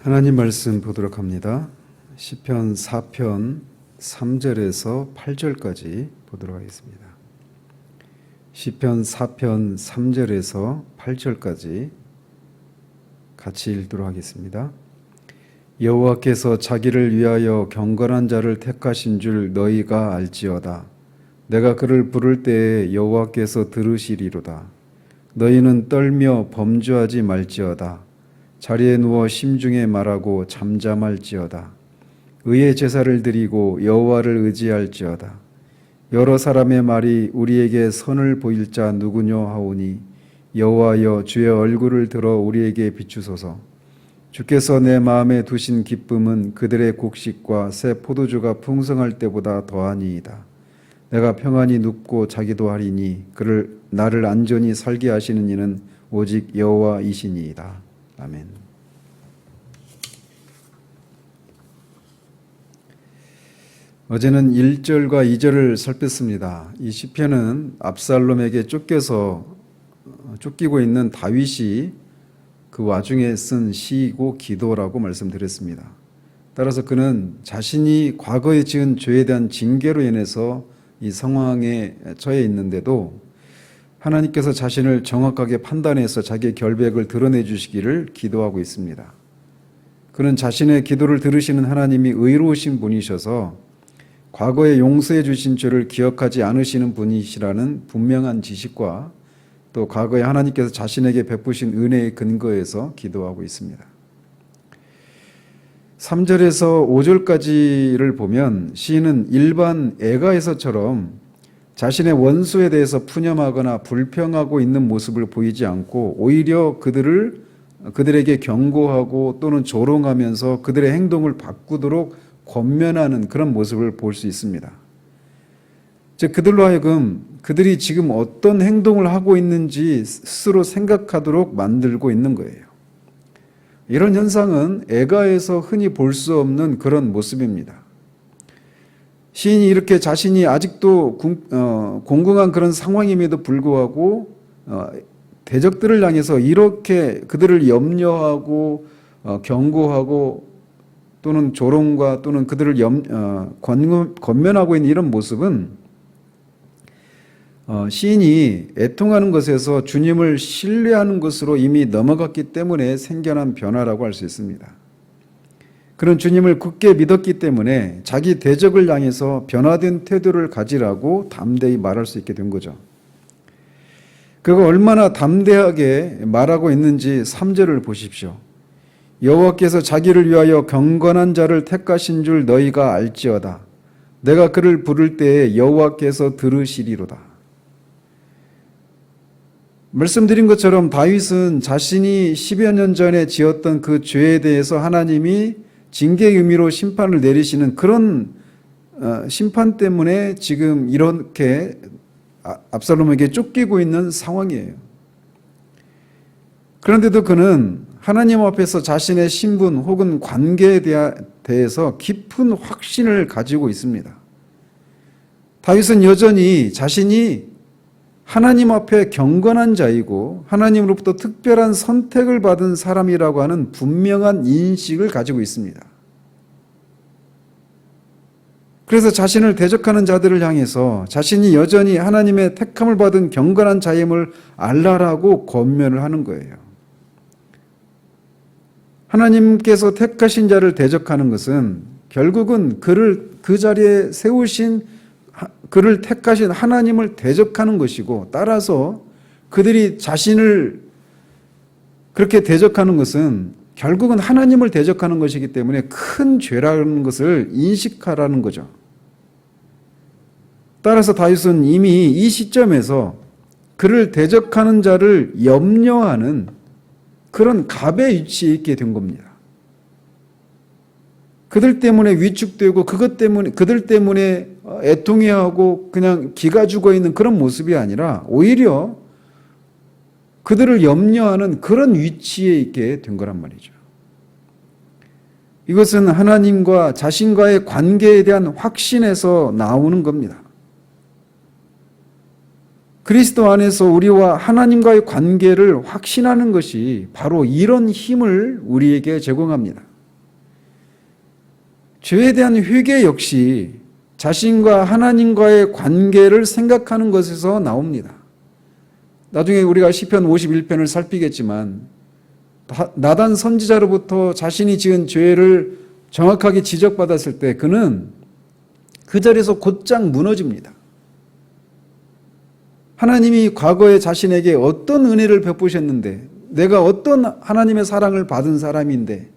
하나님 말씀 보도록 합니다. 시편 4편 3절에서 8절까지 보도록 하겠습니다. 시편 4편 3절에서 8절까지 같이 읽도록 하겠습니다. 여호와께서 자기를 위하여 경건한 자를 택하신 줄 너희가 알지어다. 내가 그를 부를 때에 여호와께서 들으시리로다. 너희는 떨며 범죄하지 말지어다. 자리에 누워 심중에 말하고 잠잠할지어다. 의의 제사를 드리고 여호와를 의지할지어다. 여러 사람의 말이 우리에게 선을 보일 자 누구뇨 하오니 여호와여 주의 얼굴을 들어 우리에게 비추소서. 주께서 내 마음에 두신 기쁨은 그들의 곡식과 새 포도주가 풍성할 때보다 더하니이다. 내가 평안히 눕고 자기도 하리니 그를 나를 안전히 살게 하시는 이는 오직 여호와이시니이다. 아멘. 어제는 1절과 2절을 살폈습니다. 이 시편은 압살롬에게 쫓기고 있는 다윗이 그 와중에 쓴 시이고 기도라고 말씀드렸습니다. 따라서 그는 자신이 과거에 지은 죄에 대한 징계로 인해서 이 상황에 처해 있는데도 하나님께서 자신을 정확하게 판단해서 자기의 결백을 드러내 주시기를 기도하고 있습니다. 그는 자신의 기도를 들으시는 하나님이 의로우신 분이셔서 과거에 용서해 주신 죄를 기억하지 않으시는 분이시라는 분명한 지식과 또 과거에 하나님께서 자신에게 베푸신 은혜의 근거에서 기도하고 있습니다. 3절에서 5절까지를 보면 시인은 일반 애가에서처럼 자신의 원수에 대해서 푸념하거나 불평하고 있는 모습을 보이지 않고 오히려 그들에게 경고하고 또는 조롱하면서 그들의 행동을 바꾸도록 권면하는 그런 모습을 볼 수 있습니다. 즉 그들로 하여금 그들이 지금 어떤 행동을 하고 있는지 스스로 생각하도록 만들고 있는 거예요. 이런 현상은 애가에서 흔히 볼 수 없는 그런 모습입니다. 시인이 이렇게 자신이 아직도 공공한 그런 상황임에도 불구하고 대적들을 향해서 이렇게 그들을 염려하고 경고하고 또는 조롱과 또는 그들을 권면하고 있는 이런 모습은 시인이 애통하는 것에서 주님을 신뢰하는 것으로 이미 넘어갔기 때문에 생겨난 변화라고 할 수 있습니다. 그런 주님을 굳게 믿었기 때문에 자기 대적을 향해서 변화된 태도를 가지라고 담대히 말할 수 있게 된 거죠. 그가 얼마나 담대하게 말하고 있는지 3절을 보십시오. 여호와께서 자기를 위하여 경건한 자를 택하신 줄 너희가 알지어다. 내가 그를 부를 때에 여호와께서 들으시리로다. 말씀드린 것처럼 다윗은 자신이 10여 년 전에 지었던 그 죄에 대해서 하나님이 징계의 의미로 심판을 내리시는 그런 심판 때문에 지금 이렇게 압살롬에게 쫓기고 있는 상황이에요. 그런데도 그는 하나님 앞에서 자신의 신분 혹은 관계에 대해서 깊은 확신을 가지고 있습니다. 다윗은 여전히 자신이 하나님 앞에 경건한 자이고 하나님으로부터 특별한 선택을 받은 사람이라고 하는 분명한 인식을 가지고 있습니다. 그래서 자신을 대적하는 자들을 향해서 자신이 여전히 하나님의 택함을 받은 경건한 자임을 알라라고 권면을 하는 거예요. 하나님께서 택하신 자를 대적하는 것은 결국은 그를 그 자리에 세우신 그를 택하신 하나님을 대적하는 것이고 따라서 그들이 자신을 그렇게 대적하는 것은 결국은 하나님을 대적하는 것이기 때문에 큰 죄라는 것을 인식하라는 거죠. 따라서 다윗은 이미 이 시점에서 그를 대적하는 자를 염려하는 그런 갑의 위치에 있게 된 겁니다. 그들 때문에 위축되고 그들 때문에 애통해하고 그냥 기가 죽어 있는 그런 모습이 아니라 오히려 그들을 염려하는 그런 위치에 있게 된 거란 말이죠. 이것은 하나님과 자신과의 관계에 대한 확신에서 나오는 겁니다. 그리스도 안에서 우리와 하나님과의 관계를 확신하는 것이 바로 이런 힘을 우리에게 제공합니다. 죄에 대한 회개 역시 자신과 하나님과의 관계를 생각하는 것에서 나옵니다. 나중에 우리가 시편 51편을 살피겠지만 나단 선지자로부터 자신이 지은 죄를 정확하게 지적받았을 때 그는 그 자리에서 곧장 무너집니다. 하나님이 과거에 자신에게 어떤 은혜를 베푸셨는데, 내가 어떤 하나님의 사랑을 받은 사람인데,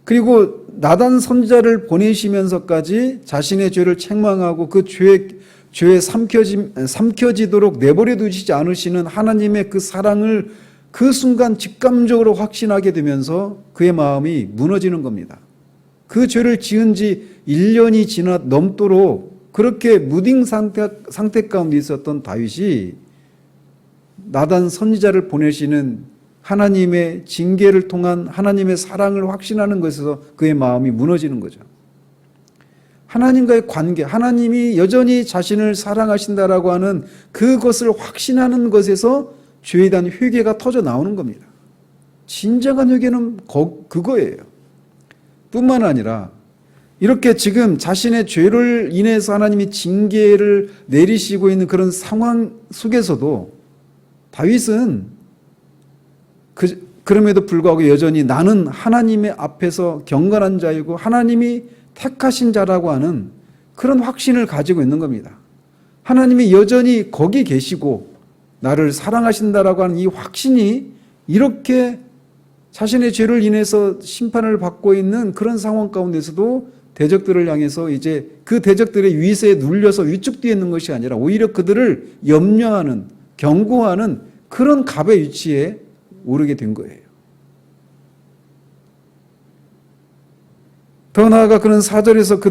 그리고 나단 선지자를 보내시면서까지 자신의 죄를 책망하고 그 죄에 삼켜지도록 내버려 두시지 않으시는 하나님의 그 사랑을 그 순간 직감적으로 확신하게 되면서 그의 마음이 무너지는 겁니다. 그 죄를 지은 지 1년이 지나 넘도록 그렇게 무딩 상태 가운데 있었던 다윗이 나단 선지자를 보내시는 하나님의 징계를 통한 하나님의 사랑을 확신하는 것에서 그의 마음이 무너지는 거죠. 하나님과의 관계, 하나님이 여전히 자신을 사랑하신다라고 하는 그것을 확신하는 것에서 죄에 대한 회개가 터져 나오는 겁니다. 진정한 회개는 그거예요. 뿐만 아니라 이렇게 지금 자신의 죄를 인해서 하나님이 징계를 내리시고 있는 그런 상황 속에서도 다윗은 그럼에도 불구하고 여전히 나는 하나님의 앞에서 경건한 자이고 하나님이 택하신 자라고 하는 그런 확신을 가지고 있는 겁니다. 하나님이 여전히 거기 계시고 나를 사랑하신다라고 하는 이 확신이 이렇게 자신의 죄를 인해서 심판을 받고 있는 그런 상황 가운데서도 대적들을 향해서 이제 그 대적들의 위세에 눌려서 위축되어 있는 것이 아니라 오히려 그들을 염려하는, 경고하는 그런 갑의 위치에 오르게 된 거예요. 더 나아가 그는 4절에서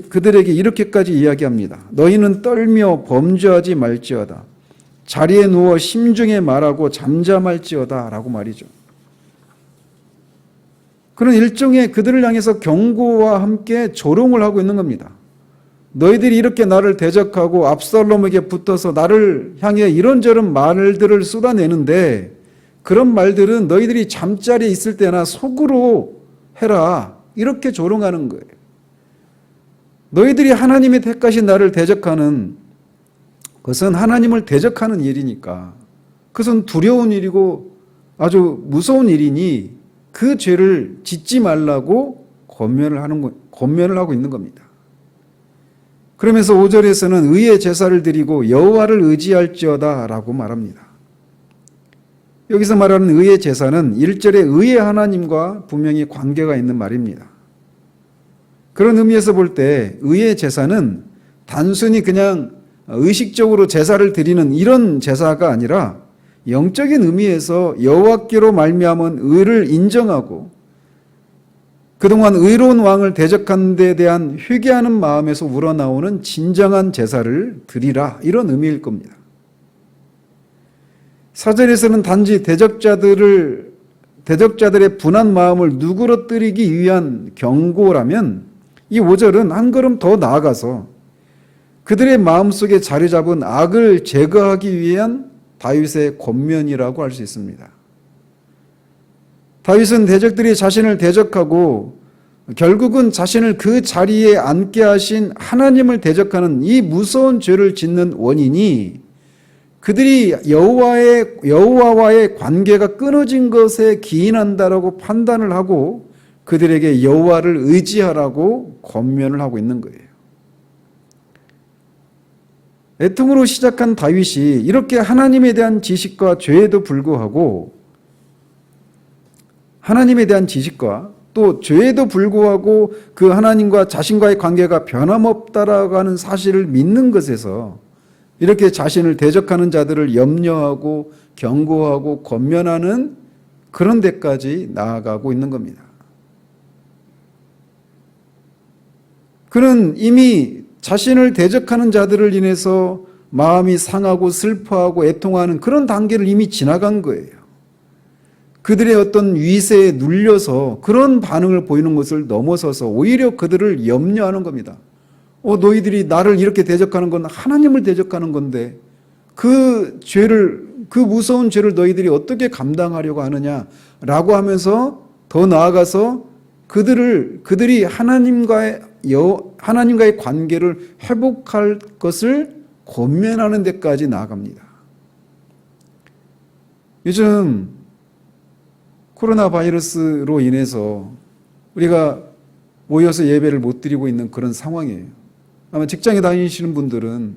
그들에게 이렇게까지 이야기합니다. 너희는 떨며 범죄하지 말지어다. 자리에 누워 심중에 말하고 잠잠할지어다 라고 말이죠. 그런 일종의 그들을 향해서 경고와 함께 조롱을 하고 있는 겁니다. 너희들이 이렇게 나를 대적하고 압살롬에게 붙어서 나를 향해 이런저런 말들을 쏟아내는데 그런 말들은 너희들이 잠자리에 있을 때나 속으로 해라. 이렇게 조롱하는 거예요. 너희들이 하나님이 택하신 나를 대적하는 그것은 하나님을 대적하는 일이니까 그것은 두려운 일이고 아주 무서운 일이니 그 죄를 짓지 말라고 권면을 하고 있는 겁니다. 그러면서 5절에서는 의의 제사를 드리고 여호와를 의지할지어다 라고 말합니다. 여기서 말하는 의의 제사는 1절의 의의 하나님과 분명히 관계가 있는 말입니다. 그런 의미에서 볼 때 의의 제사는 단순히 그냥 의식적으로 제사를 드리는 이런 제사가 아니라 영적인 의미에서 여호와께로 말미암은 의를 인정하고 그동안 의로운 왕을 대적한 데 대한 회개하는 마음에서 우러나오는 진정한 제사를 드리라 이런 의미일 겁니다. 4절에서는 단지 대적자들의 분한 마음을 누그러뜨리기 위한 경고라면 이 5절은 한 걸음 더 나아가서 그들의 마음속에 자리 잡은 악을 제거하기 위한 다윗의 권면이라고 할 수 있습니다. 다윗은 대적들이 자신을 대적하고 결국은 자신을 그 자리에 앉게 하신 하나님을 대적하는 이 무서운 죄를 짓는 원인이 그들이 여호와와의 관계가 끊어진 것에 기인한다라고 판단을 하고 그들에게 여호와를 의지하라고 권면을 하고 있는 거예요. 애통으로 시작한 다윗이 이렇게 하나님에 대한 지식과 죄에도 불구하고 하나님에 대한 지식과 또 죄에도 불구하고 그 하나님과 자신과의 관계가 변함없다라고 하는 사실을 믿는 것에서 이렇게 자신을 대적하는 자들을 염려하고 경고하고 권면하는 그런 데까지 나아가고 있는 겁니다. 그는 이미 자신을 대적하는 자들을 인해서 마음이 상하고 슬퍼하고 애통하는 그런 단계를 이미 지나간 거예요. 그들의 어떤 위세에 눌려서 그런 반응을 보이는 것을 넘어서서 오히려 그들을 염려하는 겁니다. 너희들이 나를 이렇게 대적하는 건 하나님을 대적하는 건데 그 무서운 죄를 너희들이 어떻게 감당하려고 하느냐라고 하면서 더 나아가서 그들이 하나님과의 관계를 회복할 것을 권면하는 데까지 나아갑니다. 요즘 코로나 바이러스로 인해서 우리가 모여서 예배를 못 드리고 있는 그런 상황이에요. 아마 직장에 다니시는 분들은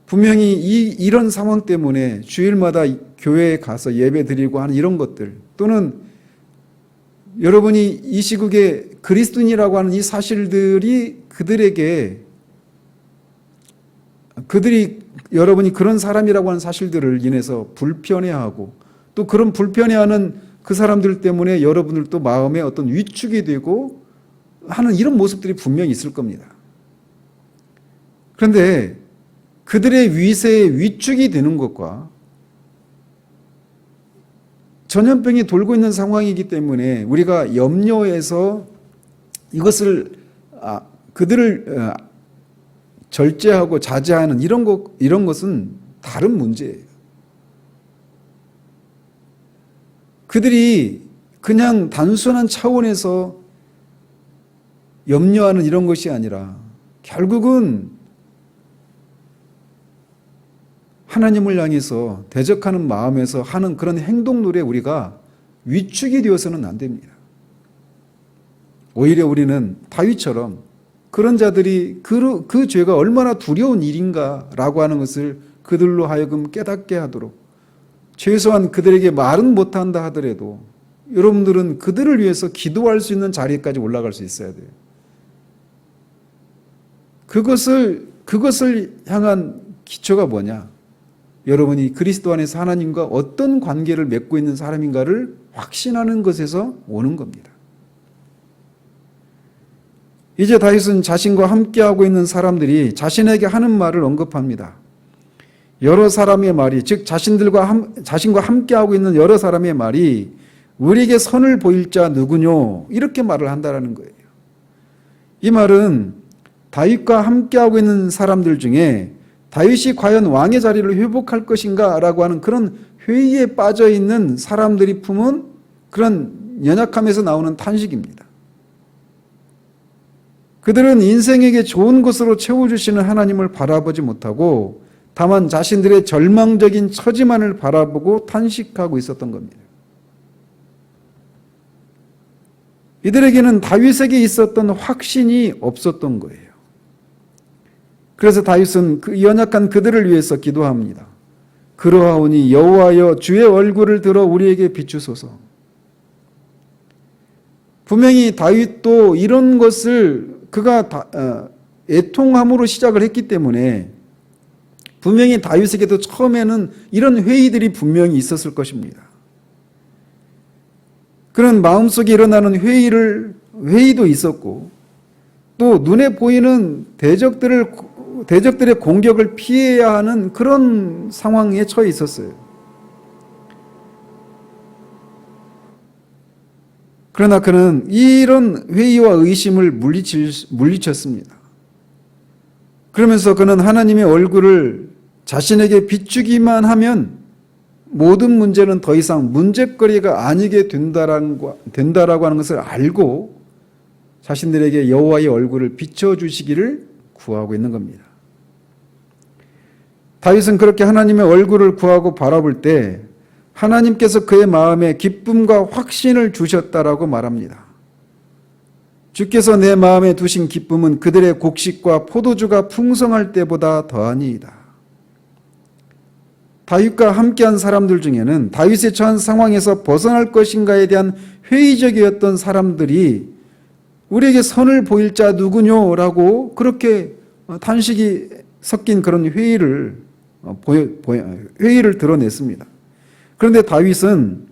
분명히 이런 상황 때문에 주일마다 교회에 가서 예배 드리고 하는 이런 것들, 또는 여러분이 이 시국에 그리스도인이라고 하는 이 사실들이 여러분이 그런 사람이라고 하는 사실들을 인해서 불편해하고, 또 그런 불편해하는 그 사람들 때문에 여러분들도 마음에 어떤 위축이 되고 하는 이런 모습들이 분명히 있을 겁니다. 그런데 그들의 위세에 위축이 되는 것과 전염병이 돌고 있는 상황이기 때문에 우리가 염려해서 이것을 그들을 절제하고 자제하는 이런 것은 다른 문제예요. 그들이 그냥 단순한 차원에서 염려하는 이런 것이 아니라 결국은 하나님을 향해서 대적하는 마음에서 하는 그런 행동들에 우리가 위축이 되어서는 안 됩니다. 오히려 우리는 다윗처럼 그런 자들이 그 죄가 얼마나 두려운 일인가라고 하는 것을 그들로 하여금 깨닫게 하도록, 최소한 그들에게 말은 못한다 하더라도 여러분들은 그들을 위해서 기도할 수 있는 자리까지 올라갈 수 있어야 돼요. 그것을 향한 기초가 뭐냐? 여러분이 그리스도 안에서 하나님과 어떤 관계를 맺고 있는 사람인가를 확신하는 것에서 오는 겁니다. 이제 다윗은 자신과 함께하고 있는 사람들이 자신에게 하는 말을 언급합니다. 여러 사람의 말이, 즉 자신과 함께하고 있는 여러 사람의 말이 우리에게 선을 보일 자 누구뇨? 이렇게 말을 한다는 거예요. 이 말은 다윗과 함께하고 있는 사람들 중에 다윗이 과연 왕의 자리를 회복할 것인가 라고 하는 그런 회의에 빠져 있는 사람들이 품은 그런 연약함에서 나오는 탄식입니다. 그들은 인생에게 좋은 것으로 채워주시는 하나님을 바라보지 못하고 다만 자신들의 절망적인 처지만을 바라보고 탄식하고 있었던 겁니다. 이들에게는 다윗에게 있었던 확신이 없었던 거예요. 그래서 다윗은 그 연약한 그들을 위해서 기도합니다. 그러하오니 여호와여 주의 얼굴을 들어 우리에게 비추소서. 분명히 다윗도 이런 것을 그가 애통함으로 시작을 했기 때문에 분명히 다윗에게도 처음에는 이런 회의들이 분명히 있었을 것입니다. 그런 마음속에 일어나는 회의도 있었고, 또 눈에 보이는 대적들의 공격을 피해야 하는 그런 상황에 처해 있었어요. 그러나 그는 이런 회의와 의심을 물리쳤습니다. 그러면서 그는 하나님의 얼굴을 자신에게 비추기만 하면 모든 문제는 더 이상 문제거리가 아니게 된다라고 하는 것을 알고 자신들에게 여호와의 얼굴을 비춰주시기를 구하고 있는 겁니다. 다윗은 그렇게 하나님의 얼굴을 구하고 바라볼 때 하나님께서 그의 마음에 기쁨과 확신을 주셨다라고 말합니다. 주께서 내 마음에 두신 기쁨은 그들의 곡식과 포도주가 풍성할 때보다 더하니이다. 다윗과 함께한 사람들 중에는 다윗의 처한 상황에서 벗어날 것인가에 대한 회의적이었던 사람들이 우리에게 선을 보일 자 누구뇨라고 그렇게 탄식이 섞인 그런 회의를 드러냈습니다. 그런데 다윗은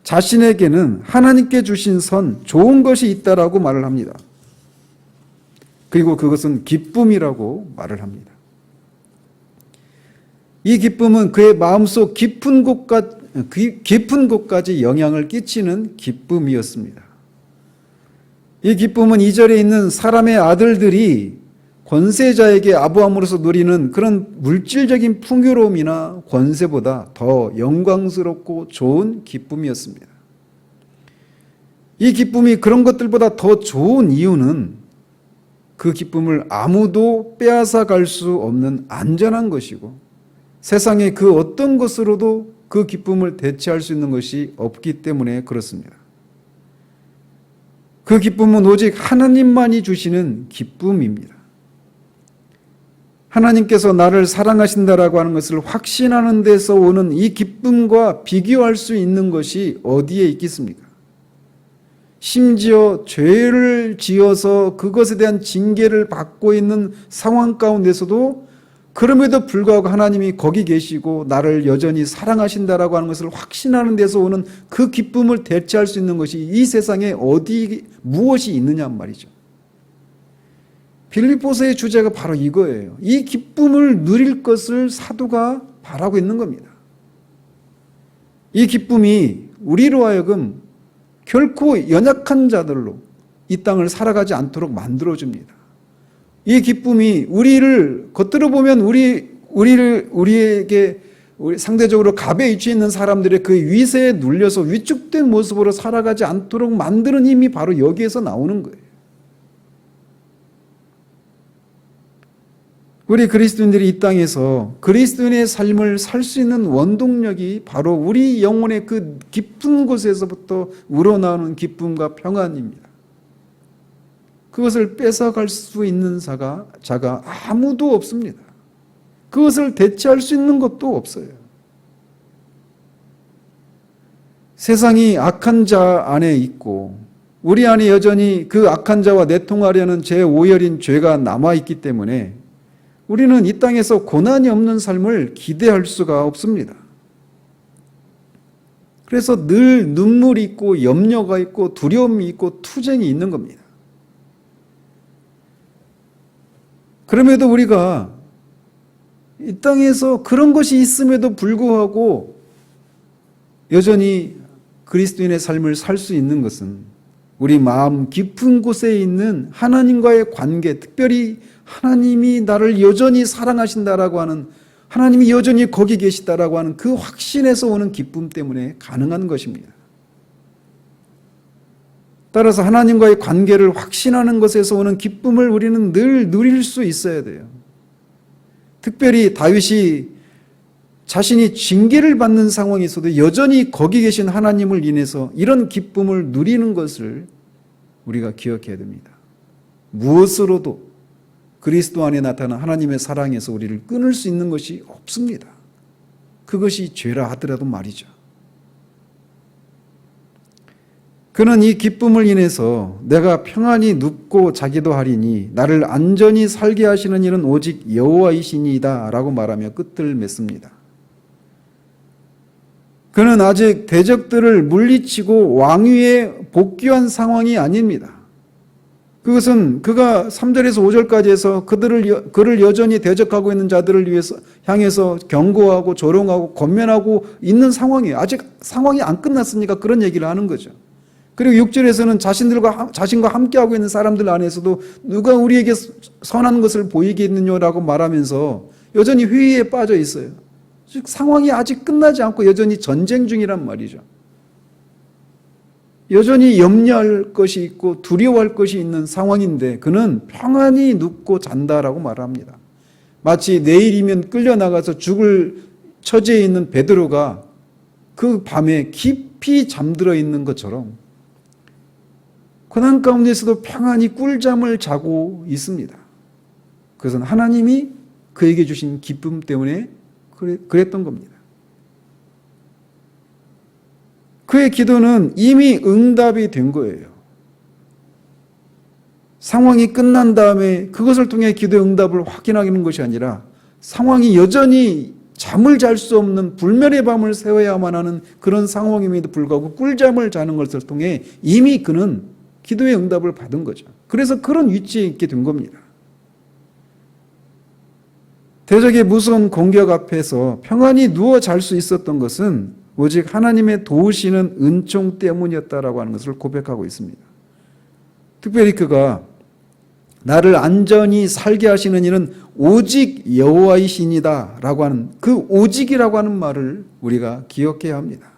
자신에게는 하나님께 주신 선, 좋은 것이 있다라고 말을 합니다. 그리고 그것은 기쁨이라고 말을 합니다. 이 기쁨은 그의 마음속 깊은 곳까지 영향을 끼치는 기쁨이었습니다. 이 기쁨은 이절에 있는 사람의 아들들이 권세자에게 아부함으로써 누리는 그런 물질적인 풍요로움이나 권세보다 더 영광스럽고 좋은 기쁨이었습니다. 이 기쁨이 그런 것들보다 더 좋은 이유는 그 기쁨을 아무도 빼앗아 갈 수 없는 안전한 것이고 세상의 그 어떤 것으로도 그 기쁨을 대체할 수 있는 것이 없기 때문에 그렇습니다. 그 기쁨은 오직 하나님만이 주시는 기쁨입니다. 하나님께서 나를 사랑하신다라고 하는 것을 확신하는 데서 오는 이 기쁨과 비교할 수 있는 것이 어디에 있겠습니까? 심지어 죄를 지어서 그것에 대한 징계를 받고 있는 상황 가운데서도 그럼에도 불구하고 하나님이 거기 계시고 나를 여전히 사랑하신다라고 하는 것을 확신하는 데서 오는 그 기쁨을 대체할 수 있는 것이 이 세상에 무엇이 있느냐 말이죠. 빌립보서의 주제가 바로 이거예요. 이 기쁨을 누릴 것을 사도가 바라고 있는 겁니다. 이 기쁨이 우리로 하여금 결코 연약한 자들로 이 땅을 살아가지 않도록 만들어줍니다. 이 기쁨이 우리를 겉으로 보면 우리에게 상대적으로 갑에 위치해 있는 사람들의 그 위세에 눌려서 위축된 모습으로 살아가지 않도록 만드는 힘이 바로 여기에서 나오는 거예요. 우리 그리스도인들이 이 땅에서 그리스도인의 삶을 살 수 있는 원동력이 바로 우리 영혼의 그 깊은 곳에서부터 우러나오는 기쁨과 평안입니다. 그것을 뺏어갈 수 있는 자가 아무도 없습니다. 그것을 대체할 수 있는 것도 없어요. 세상이 악한 자 안에 있고 우리 안에 여전히 그 악한 자와 내통하려는 제5열인 죄가 남아있기 때문에 우리는 이 땅에서 고난이 없는 삶을 기대할 수가 없습니다. 그래서 늘 눈물이 있고 염려가 있고 두려움이 있고 투쟁이 있는 겁니다. 그럼에도 우리가 이 땅에서 그런 것이 있음에도 불구하고 여전히 그리스도인의 삶을 살 수 있는 것은 우리 마음 깊은 곳에 있는 하나님과의 관계, 특별히 하나님이 나를 여전히 사랑하신다라고 하는, 하나님이 여전히 거기 계시다라고 하는 그 확신에서 오는 기쁨 때문에 가능한 것입니다. 따라서 하나님과의 관계를 확신하는 것에서 오는 기쁨을 우리는 늘 누릴 수 있어야 돼요. 특별히 다윗이 자신이 징계를 받는 상황에서도 여전히 거기 계신 하나님을 인해서 이런 기쁨을 누리는 것을 우리가 기억해야 됩니다. 무엇으로도 그리스도 안에 나타난 하나님의 사랑에서 우리를 끊을 수 있는 것이 없습니다. 그것이 죄라 하더라도 말이죠. 그는 이 기쁨을 인해서 내가 평안히 눕고 자기도 하리니 나를 안전히 살게 하시는 이는 오직 여호와이시니이다 라고 말하며 끝을 맺습니다. 그는 아직 대적들을 물리치고 왕위에 복귀한 상황이 아닙니다. 그것은 그가 3절에서 5절까지 해서 그를 여전히 대적하고 있는 자들을 향해서 경고하고 조롱하고 권면하고 있는 상황이에요. 아직 상황이 안 끝났으니까 그런 얘기를 하는 거죠. 그리고 6절에서는 자신과 함께하고 있는 사람들 안에서도 누가 우리에게 선한 것을 보이겠느냐라고 말하면서 여전히 회의에 빠져 있어요. 즉 상황이 아직 끝나지 않고 여전히 전쟁 중이란 말이죠. 여전히 염려할 것이 있고 두려워할 것이 있는 상황인데 그는 평안히 눕고 잔다라고 말합니다. 마치 내일이면 끌려나가서 죽을 처지에 있는 베드로가 그 밤에 깊이 잠들어 있는 것처럼 고난 가운데서도 평안히 꿀잠을 자고 있습니다. 그것은 하나님이 그에게 주신 기쁨 때문에 그랬던 겁니다. 그의 기도는 이미 응답이 된 거예요. 상황이 끝난 다음에 그것을 통해 기도의 응답을 확인하는 것이 아니라 상황이 여전히 잠을 잘 수 없는 불멸의 밤을 새워야만 하는 그런 상황임에도 불구하고 꿀잠을 자는 것을 통해 이미 그는 기도의 응답을 받은 거죠. 그래서 그런 위치에 있게 된 겁니다. 대적의 무서운 공격 앞에서 평안히 누워 잘 수 있었던 것은 오직 하나님의 도우시는 은총 때문이었다라고 하는 것을 고백하고 있습니다. 특별히 그가 나를 안전히 살게 하시는 이는 오직 여호와이시니다 라고 하는 그 오직이라고 하는 말을 우리가 기억해야 합니다.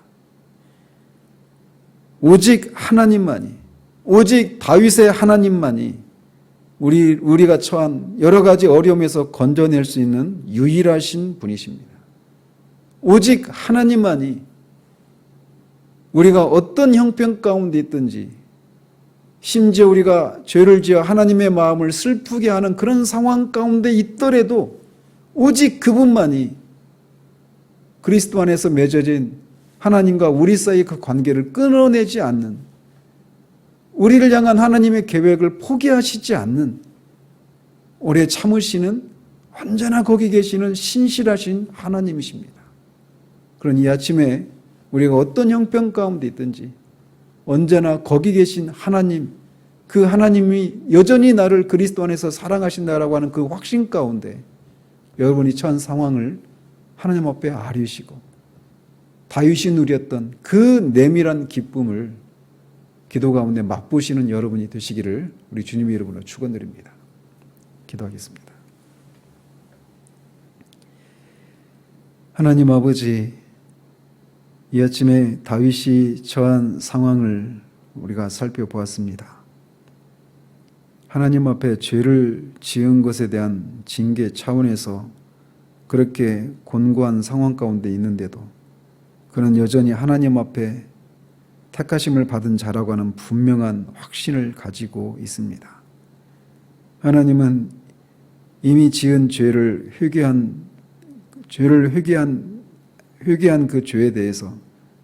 오직 하나님만이, 오직 다윗의 하나님만이 우리가 처한 여러 가지 어려움에서 건져낼 수 있는 유일하신 분이십니다. 오직 하나님만이 우리가 어떤 형편 가운데 있든지, 심지어 우리가 죄를 지어 하나님의 마음을 슬프게 하는 그런 상황 가운데 있더라도 오직 그분만이 그리스도 안에서 맺어진 하나님과 우리 사이의 그 관계를 끊어내지 않는, 우리를 향한 하나님의 계획을 포기하시지 않는, 오래 참으시는, 언제나 거기 계시는 신실하신 하나님이십니다. 그런 이 아침에 우리가 어떤 형편 가운데 있든지 언제나 거기 계신 하나님, 그 하나님이 여전히 나를 그리스도 안에서 사랑하신다라고 하는 그 확신 가운데 여러분이 처한 상황을 하나님 앞에 아뢰시고 다윗이 누렸던 그 내밀한 기쁨을 기도 가운데 맛보시는 여러분이 되시기를 우리 주님의 이름으로 축원드립니다. 기도하겠습니다. 하나님 아버지, 이 아침에 다윗이 처한 상황을 우리가 살펴보았습니다. 하나님 앞에 죄를 지은 것에 대한 징계 차원에서 그렇게 곤고한 상황 가운데 있는데도 그는 여전히 하나님 앞에 택하심을 받은 자라고 하는 분명한 확신을 가지고 있습니다. 하나님은 이미 지은 죄를 회개한 그 죄에 대해서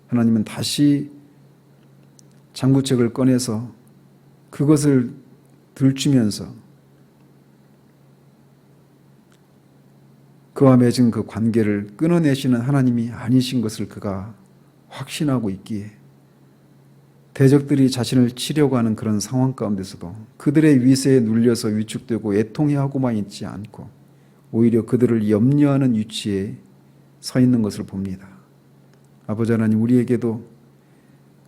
하나님은 다시 장구책을 꺼내서 그것을 들추면서 그와 맺은 그 관계를 끊어내시는 하나님이 아니신 것을 그가 확신하고 있기에 대적들이 자신을 치려고 하는 그런 상황 가운데서도 그들의 위세에 눌려서 위축되고 애통해하고만 있지 않고 오히려 그들을 염려하는 위치에 서 있는 것을 봅니다. 아버지 하나님, 우리에게도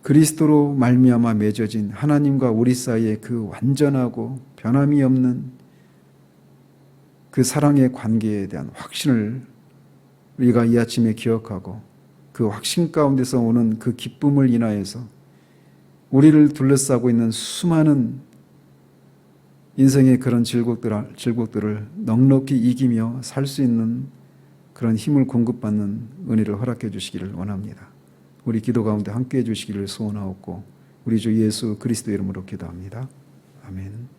그리스도로 말미암아 맺어진 하나님과 우리 사이의 그 완전하고 변함이 없는 그 사랑의 관계에 대한 확신을 우리가 이 아침에 기억하고 그 확신 가운데서 오는 그 기쁨을 인하여서 우리를 둘러싸고 있는 수많은 인생의 그런 질곡들을 넉넉히 이기며 살 수 있는 그런 힘을 공급받는 은혜를 허락해 주시기를 원합니다. 우리 기도 가운데 함께해 주시기를 소원하옵고 우리 주 예수 그리스도 이름으로 기도합니다. 아멘.